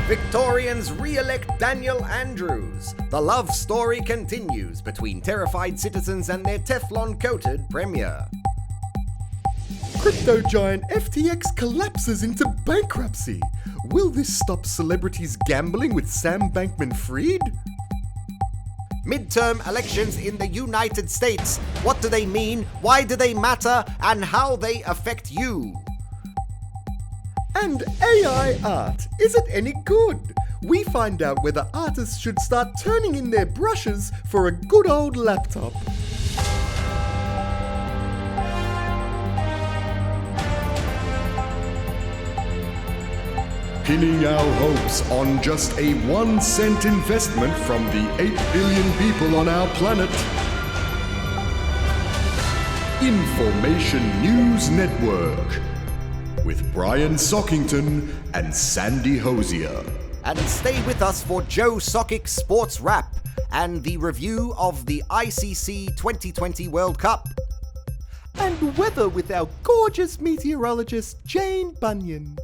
Victorians re-elect Daniel Andrews. The love story continues between terrified citizens and their Teflon-coated premier. Crypto giant FTX collapses into bankruptcy. Will this stop celebrities gambling with Sam Bankman-Fried? Midterm elections in the United States. What do they mean? Why do they matter? And how they affect you? And AI art, is it any good? We find out whether artists should start turning in their brushes for a good old laptop. Pinning our hopes on just a 1 cent investment from the 8 billion people on our planet. Information News Network with Brian Sockington and Sandy Hosier. And stay with us for Joe Sockick Sports Wrap and the review of the ICC 2020 World Cup. And weather with our gorgeous meteorologist Jane Bunyan.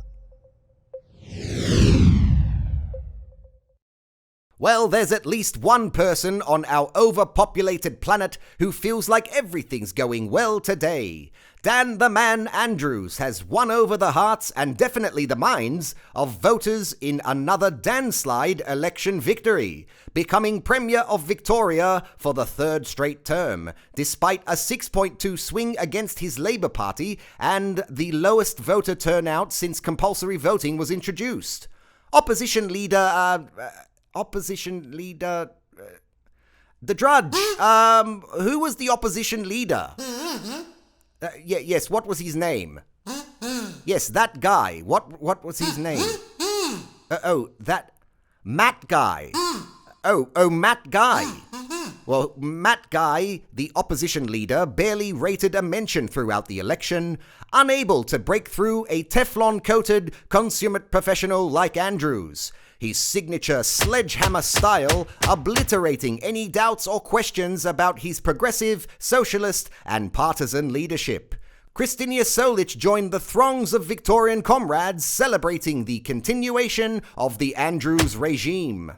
Well, there's at least one person on our overpopulated planet who feels like everything's going well today. Dan the Man Andrews has won over the hearts and definitely the minds of voters in another Dan-slide election victory, becoming Premier of Victoria for the third straight term, despite a 6.2 swing against his Labour Party and the lowest voter turnout since compulsory voting was introduced. Opposition leader, the Drudge. Who was the opposition leader? Yes, what was his name? Yes, that guy. What was his name? Matt Guy. Matt Guy. Well, Matt Guy, the opposition leader, barely rated a mention throughout the election, unable to break through a Teflon-coated consummate professional like Andrews. His signature sledgehammer style obliterating any doubts or questions about his progressive, socialist and partisan leadership. Christinia Solich joined the throngs of Victorian comrades celebrating the continuation of the Andrews regime.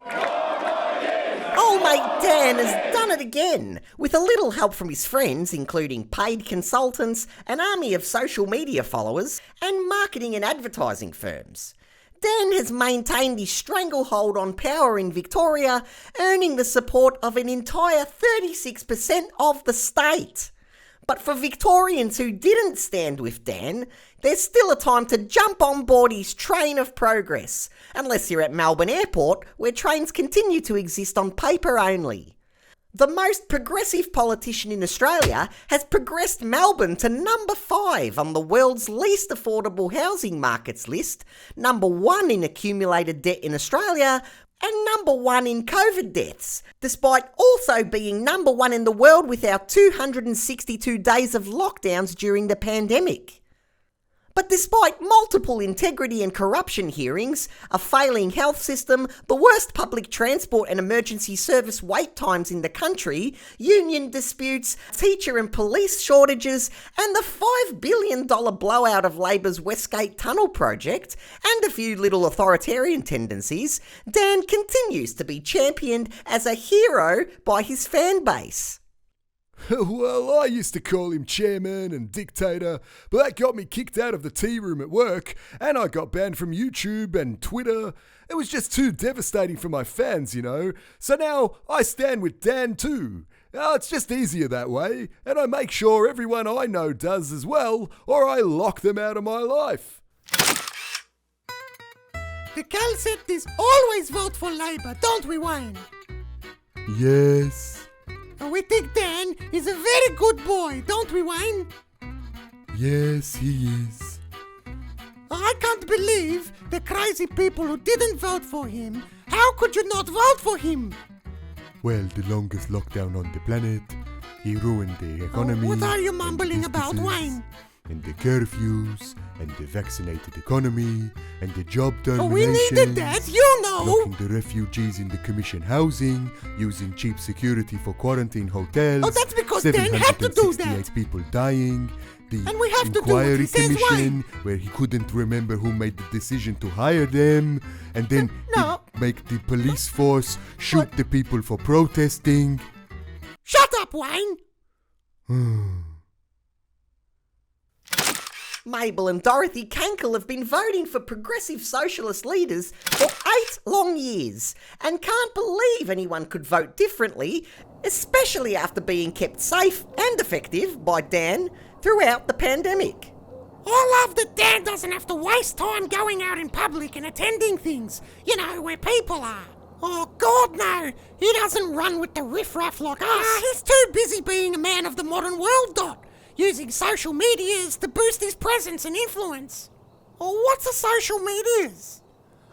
Old mate Dan has done it again, with a little help from his friends, including paid consultants, an army of social media followers, and marketing and advertising firms. Dan has maintained his stranglehold on power in Victoria, earning the support of an entire 36% of the state. But for Victorians who didn't stand with Dan, there's still a time to jump on board his train of progress, unless you're at Melbourne Airport, where trains continue to exist on paper only. The most progressive politician in Australia has progressed Melbourne to number 5 on the world's least affordable housing markets list, number 1 in accumulated debt in Australia, and number 1 in COVID deaths, despite also being number 1 in the world with our 262 days of lockdowns during the pandemic. But despite multiple integrity and corruption hearings, a failing health system, the worst public transport and emergency service wait times in the country, union disputes, teacher and police shortages, and the $5 billion blowout of Labor's Westgate Tunnel project, and a few little authoritarian tendencies, Dan continues to be championed as a hero by his fan base. Well, I used to call him chairman and dictator, but that got me kicked out of the tea room at work, and I got banned from YouTube and Twitter. It was just too devastating for my fans, you know. So now I stand with Dan too. It's just easier that way, and I make sure everyone I know does as well, or I lock them out of my life. The Calcettis always vote for Labour, don't we, Wayne? Yes. We think Dan is a very good boy, don't we, Wayne? Yes, he is. I can't believe the crazy people who didn't vote for him. How could you not vote for him? Well, the longest lockdown on the planet. He ruined the economy. What are you mumbling about, Wayne? And the curfews, and the vaccinated economy, and the job termination. We needed that, you know! Locking the refugees in the commission housing, using cheap security for quarantine hotels. Oh, that's because Dan had to do that! 768 people dying, the And we have to do what Inquiry he says, Commission, where he couldn't remember who made the decision to hire them, and then No. he'd make the police force shoot the people for protesting. Shut up, Wayne! Mabel and Dorothy Cankel have been voting for progressive socialist leaders for 8 long years and can't believe anyone could vote differently, especially after being kept safe and effective by Dan throughout the pandemic. I love that Dan doesn't have to waste time going out in public and attending things, you know, where people are. Oh, God, no. He doesn't run with the riffraff like us. He's too busy being a man of the modern world, Dot, using social medias to boost his presence and influence. Oh, what's a social medias?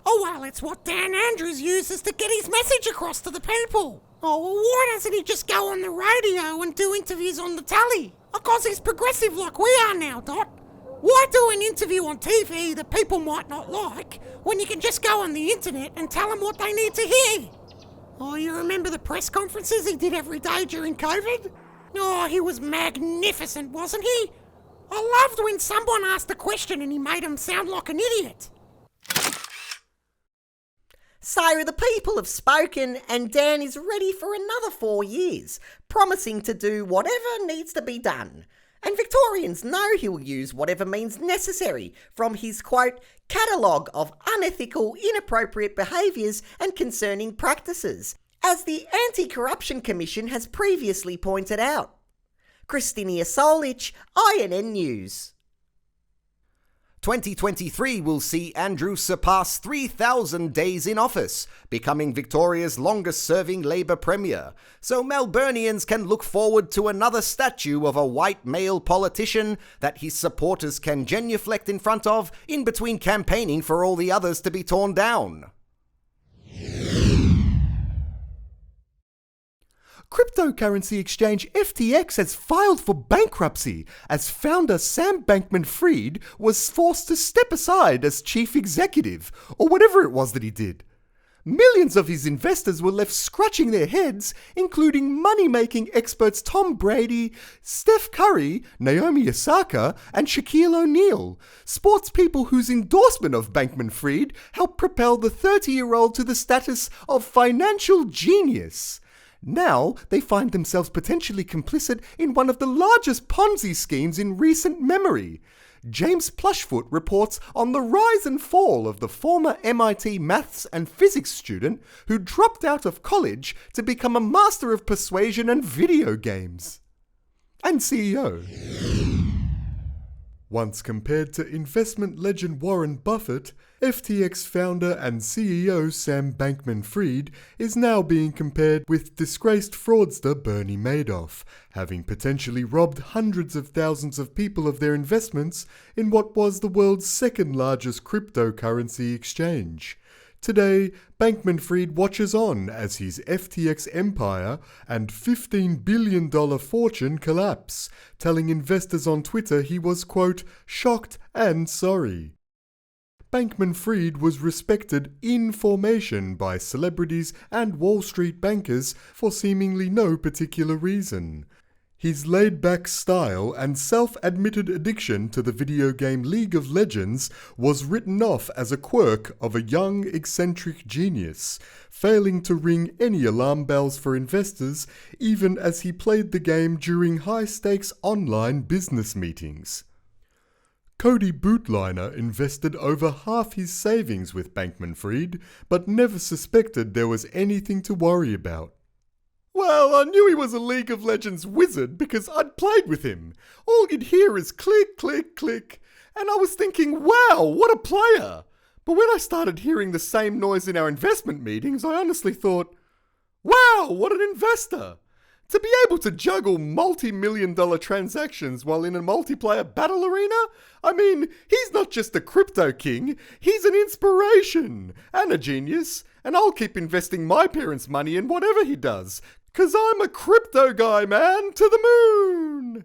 Oh, well, it's what Dan Andrews uses to get his message across to the people. Oh, well, why doesn't he just go on the radio and do interviews on the telly? Because he's progressive like we are now, Dot. Why do an interview on TV that people might not like when you can just go on the internet and tell them what they need to hear? Oh, you remember the press conferences he did every day during COVID? Oh, he was magnificent, wasn't he? I loved when someone asked a question and he made them sound like an idiot. So the people have spoken and Dan is ready for another 4 years, promising to do whatever needs to be done. And Victorians know he'll use whatever means necessary from his, quote, catalogue of unethical, inappropriate behaviours and concerning practices, as the Anti-Corruption Commission has previously pointed out. Christinia Solich, INN News. 2023 will see Andrew surpass 3,000 days in office, becoming Victoria's longest-serving Labour Premier, so Melburnians can look forward to another statue of a white male politician that his supporters can genuflect in front of in between campaigning for all the others to be torn down. Cryptocurrency exchange FTX has filed for bankruptcy as founder Sam Bankman-Fried was forced to step aside as chief executive, or whatever it was that he did. Millions of his investors were left scratching their heads, including money-making experts Tom Brady, Steph Curry, Naomi Osaka, and Shaquille O'Neal, sports people whose endorsement of Bankman-Fried helped propel the 30-year-old to the status of financial genius. Now they find themselves potentially complicit in one of the largest Ponzi schemes in recent memory. James Plushfoot reports on the rise and fall of the former MIT maths and physics student who dropped out of college to become a master of persuasion and video games. And CEO. Once compared to investment legend Warren Buffett, FTX founder and CEO Sam Bankman-Fried is now being compared with disgraced fraudster Bernie Madoff, having potentially robbed hundreds of thousands of people of their investments in what was the world's second largest cryptocurrency exchange. Today, Bankman-Fried watches on as his FTX empire and $15 billion fortune collapse, telling investors on Twitter he was, quote, shocked and sorry. Bankman-Fried was respected in formation by celebrities and Wall Street bankers for seemingly no particular reason. His laid-back style and self-admitted addiction to the video game League of Legends was written off as a quirk of a young, eccentric genius, failing to ring any alarm bells for investors even as he played the game during high-stakes online business meetings. Cody Bootliner invested over half his savings with Bankman-Fried, but never suspected there was anything to worry about. Well, I knew he was a League of Legends wizard because I'd played with him. All you'd hear is click, click, click. And I was thinking, wow, what a player. But when I started hearing the same noise in our investment meetings, I honestly thought, wow, what an investor. To be able to juggle multi-million-dollar transactions while in a multiplayer battle arena? I mean, he's not just a crypto king, he's an inspiration and a genius. And I'll keep investing my parents' money in whatever he does. 'Cause I'm a crypto guy, man, to the moon!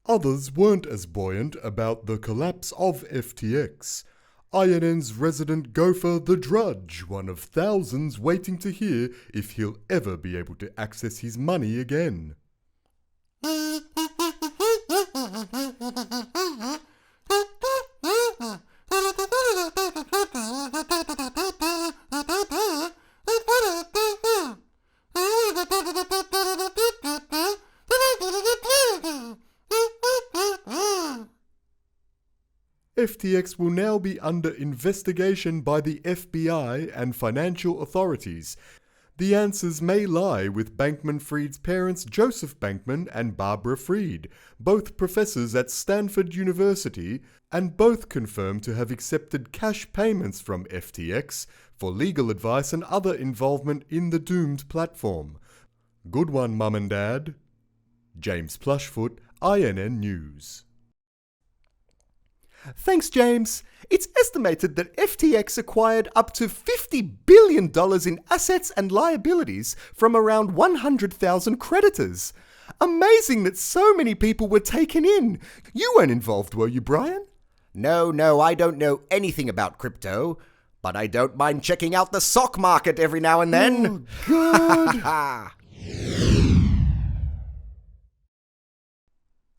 Others weren't as buoyant about the collapse of FTX. INN's resident gopher The Drudge, one of thousands waiting to hear if he'll ever be able to access his money again. FTX will now be under investigation by the FBI and financial authorities. The answers may lie with Bankman-Fried's parents Joseph Bankman and Barbara Fried, both professors at Stanford University, and both confirmed to have accepted cash payments from FTX for legal advice and other involvement in the doomed platform. Good one, Mum and Dad. James Plushfoot, INN News. Thanks, James. It's estimated that FTX acquired up to $50 billion in assets and liabilities from around 100,000 creditors. Amazing that so many people were taken in. You weren't involved, were you, Brian? No, I don't know anything about crypto, but I don't mind checking out the stock market every now and then. Oh, God.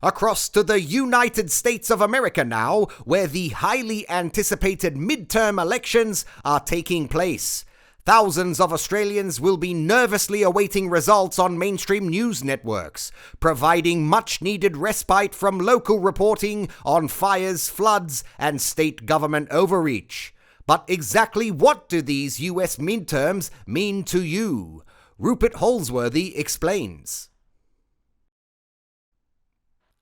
Across to the United States of America now, where the highly anticipated midterm elections are taking place. Thousands of Australians will be nervously awaiting results on mainstream news networks, providing much-needed respite from local reporting on fires, floods, and state government overreach. But exactly what do these US midterms mean to you? Rupert Holsworthy explains.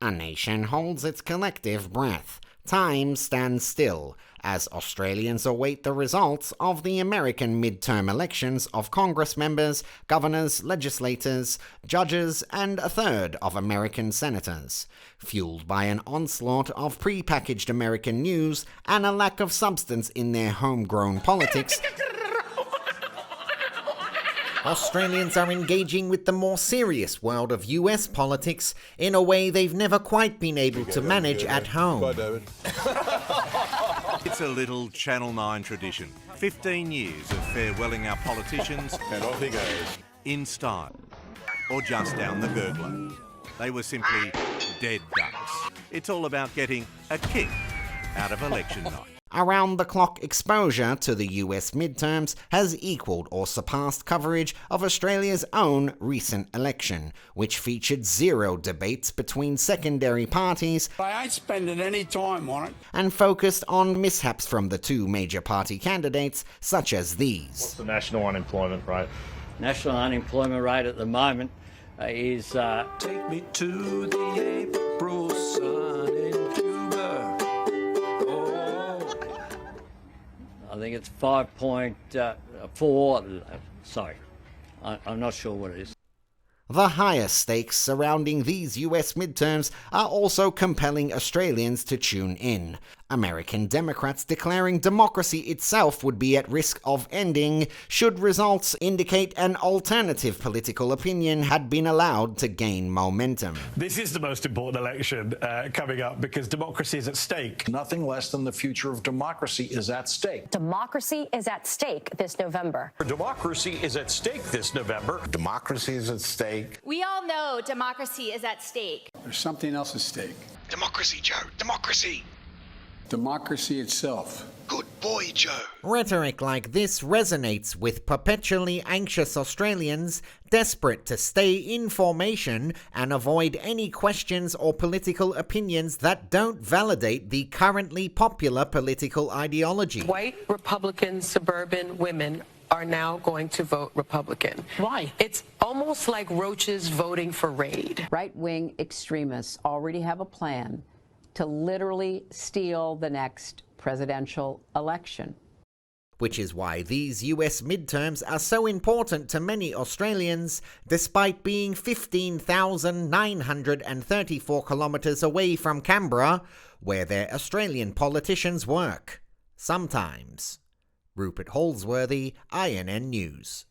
A nation holds its collective breath. Time stands still as Australians await the results of the American midterm elections of Congress members, governors, legislators, judges, and a third of American senators. Fueled by an onslaught of pre-packaged American news and a lack of substance in their homegrown politics, Australians are engaging with the more serious world of US politics in a way they've never quite been able to manage at home. Bye, David. It's a little Channel 9 tradition. 15 years of farewelling our politicians And off he goes. in style, or just down the gurgler. They were simply dead ducks. It's all about getting a kick out of election night. Around-the-clock exposure to the US midterms has equalled or surpassed coverage of Australia's own recent election, which featured zero debates between secondary parties I ain't spending any time on it. and focused on mishaps from the two major party candidates, such as these. The national unemployment rate. National unemployment rate at the moment is Take me to the April sun in Cuba. I think it's 5.4. Sorry, I'm not sure what it is. The higher stakes surrounding these US midterms are also compelling Australians to tune in. American Democrats declaring democracy itself would be at risk of ending should results indicate an alternative political opinion had been allowed to gain momentum. This is the most important election coming up because democracy is at stake. Nothing less than the future of democracy is at stake. Democracy is at stake this November. Democracy is at stake this November. Democracy is at stake. We all know democracy is at stake. There's something else at stake. Democracy, Joe. Democracy. Democracy itself. Good boy, Joe. Rhetoric like this resonates with perpetually anxious Australians desperate to stay in formation and avoid any questions or political opinions that don't validate the currently popular political ideology. White Republican suburban women are now going to vote Republican. Why? It's almost like roaches voting for Raid. Right-wing extremists already have a plan to literally steal the next presidential election. Which is why these US midterms are so important to many Australians, despite being 15,934 kilometres away from Canberra, where their Australian politicians work. Sometimes. Rupert Holsworthy, INN News.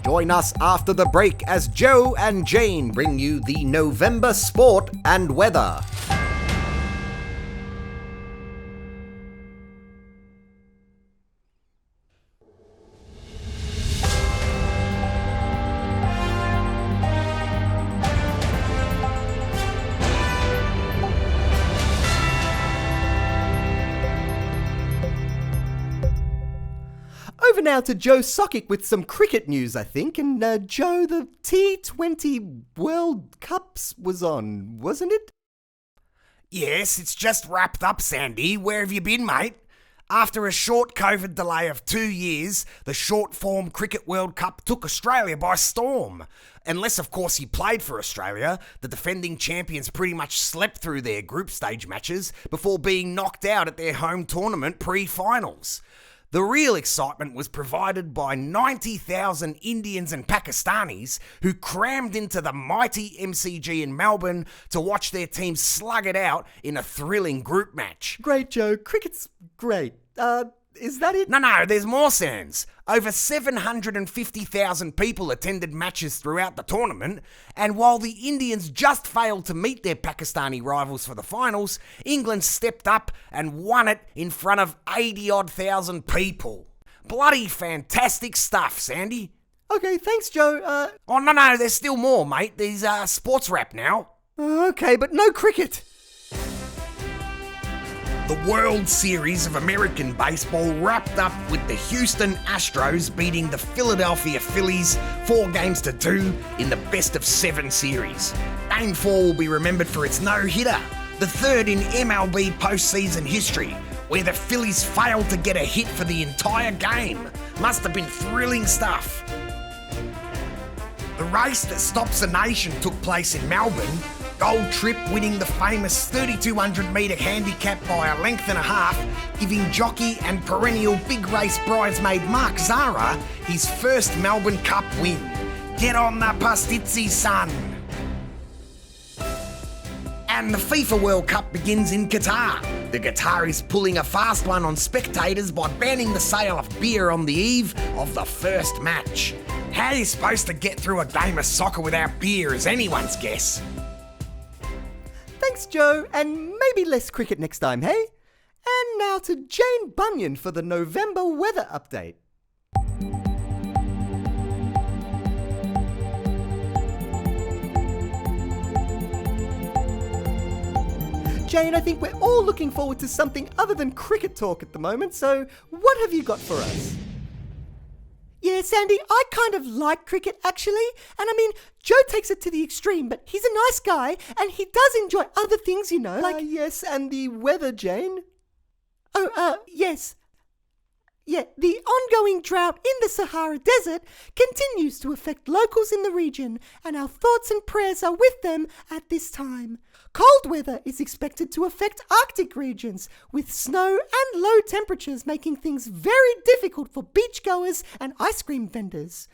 Join us after the break as Joe and Jane bring you the November sport and weather. now to Joe Sockick with some cricket news, I think. And Joe, the T20 World Cups was on, wasn't it? Yes, it's just wrapped up, Sandy. Where have you been, mate? After a short COVID delay of 2 years, the short-form Cricket World Cup took Australia by storm. Unless, of course, you played for Australia, the defending champions pretty much slept through their group stage matches before being knocked out at their home tournament pre-finals. The real excitement was provided by 90,000 Indians and Pakistanis who crammed into the mighty MCG in Melbourne to watch their team slug it out in a thrilling group match. Great, Joe. Cricket's great. Is that it? No, there's more, Sans. Over 750,000 people attended matches throughout the tournament, and while the Indians just failed to meet their Pakistani rivals for the finals, England stepped up and won it in front of 80-odd thousand people. Bloody fantastic stuff, Sandy. Okay, thanks, Joe. Oh, no, there's still more, mate. There's sports wrap now. Okay, but no cricket. The World Series of American Baseball wrapped up with the Houston Astros beating the Philadelphia Phillies 4-2 in the best-of-7 series. Game 4 will be remembered for its no-hitter, the third in MLB postseason history, where the Phillies failed to get a hit for the entire game. Must have been thrilling stuff. The race that stops a nation took place in Melbourne, Gold Trip winning the famous 3,200 metre handicap by a length and a half, giving jockey and perennial big race bridesmaid Mark Zahra his first Melbourne Cup win. Get on the pastizzi, son! And the FIFA World Cup begins in Qatar. The Qataris pulling a fast one on spectators by banning the sale of beer on the eve of the first match. How are you supposed to get through a game of soccer without beer is anyone's guess. Thanks, Joe, and maybe less cricket next time, hey? And now to Jane Bunyan for the November weather update. Jane, I think we're all looking forward to something other than cricket talk at the moment, so what have you got for us? Yeah, Sandy, I kind of like cricket, actually. And I mean, Joe takes it to the extreme, but he's a nice guy, and he does enjoy other things, you know, like... yes, and the weather, Jane? Yes. Yeah, the ongoing drought in the Sahara Desert continues to affect locals in the region, and our thoughts and prayers are with them at this time. Cold weather is expected to affect Arctic regions, with snow and low temperatures making things very difficult for beachgoers and ice cream vendors.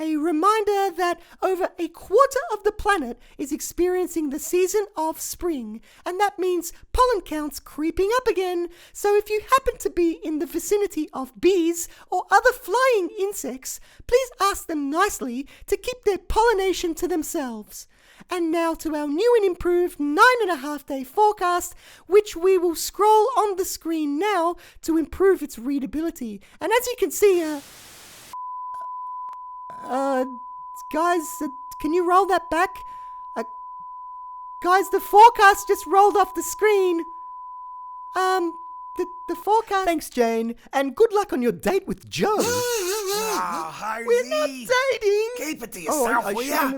A reminder that over a quarter of the planet is experiencing the season of spring, and that means pollen counts creeping up again. So if you happen to be in the vicinity of bees or other flying insects, please ask them nicely to keep their pollination to themselves. And now to our new and improved 9.5-day forecast, which we will scroll on the screen now to improve its readability. And as you can see, guys, can you roll that back? Guys, the forecast just rolled off the screen. The forecast... Thanks, Jane, and good luck on your date with Joe. We're not dating. Keep it to yourself, will ya?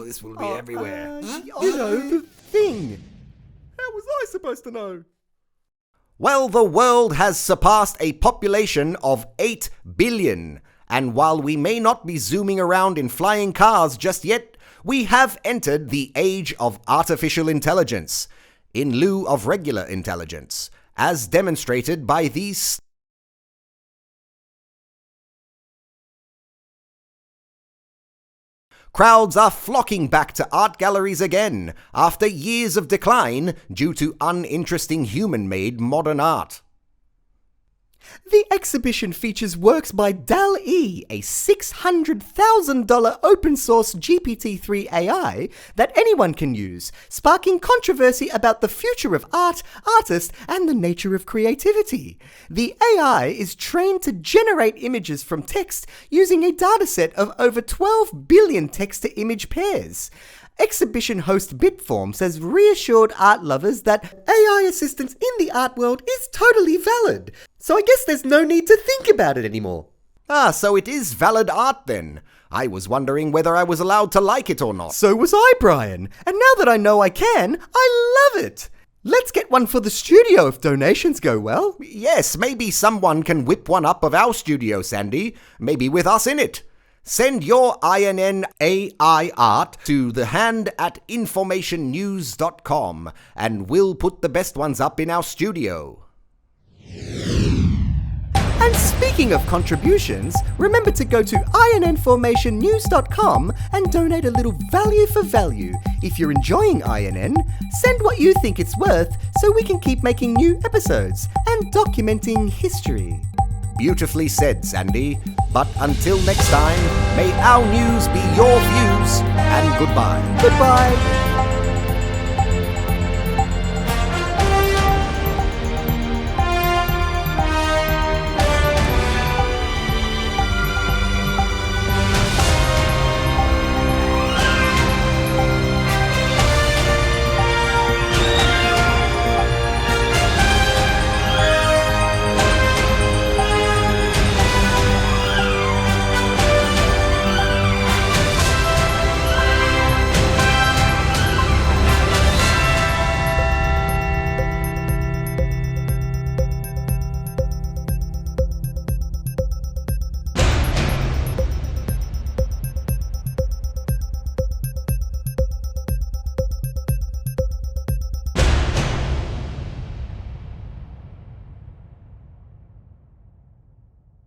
This will be everywhere. You know, the thing. How was I supposed to know? Well, the world has surpassed a population of 8 billion. And while we may not be zooming around in flying cars just yet, we have entered the age of artificial intelligence, in lieu of regular intelligence, as demonstrated by these crowds are flocking back to art galleries again after years of decline due to uninteresting human-made modern art. The exhibition features works by DALL-E, a $600,000 open-source GPT-3 AI that anyone can use, sparking controversy about the future of art, artists, and the nature of creativity. The AI is trained to generate images from text using a dataset of over 12 billion text-to-image pairs. Exhibition host Bitforms has reassured art lovers that AI assistance in the art world is totally valid, so I guess there's no need to think about it anymore. Ah, so it is valid art then. I was wondering whether I was allowed to like it or not. So was I, Brian, and now that I know I can, I love it! Let's get one for the studio if donations go well. Yes, maybe someone can whip one up of our studio, Sandy. Maybe with us in it. Send your INN AI art to thehand@informationnews.com and we'll put the best ones up in our studio. And speaking of contributions, remember to go to INNformationnews.com and donate a little value for value. If you're enjoying INN, send what you think it's worth so we can keep making new episodes and documenting history. Beautifully said, Sandy. But until next time, may our news be your views, and goodbye. Goodbye.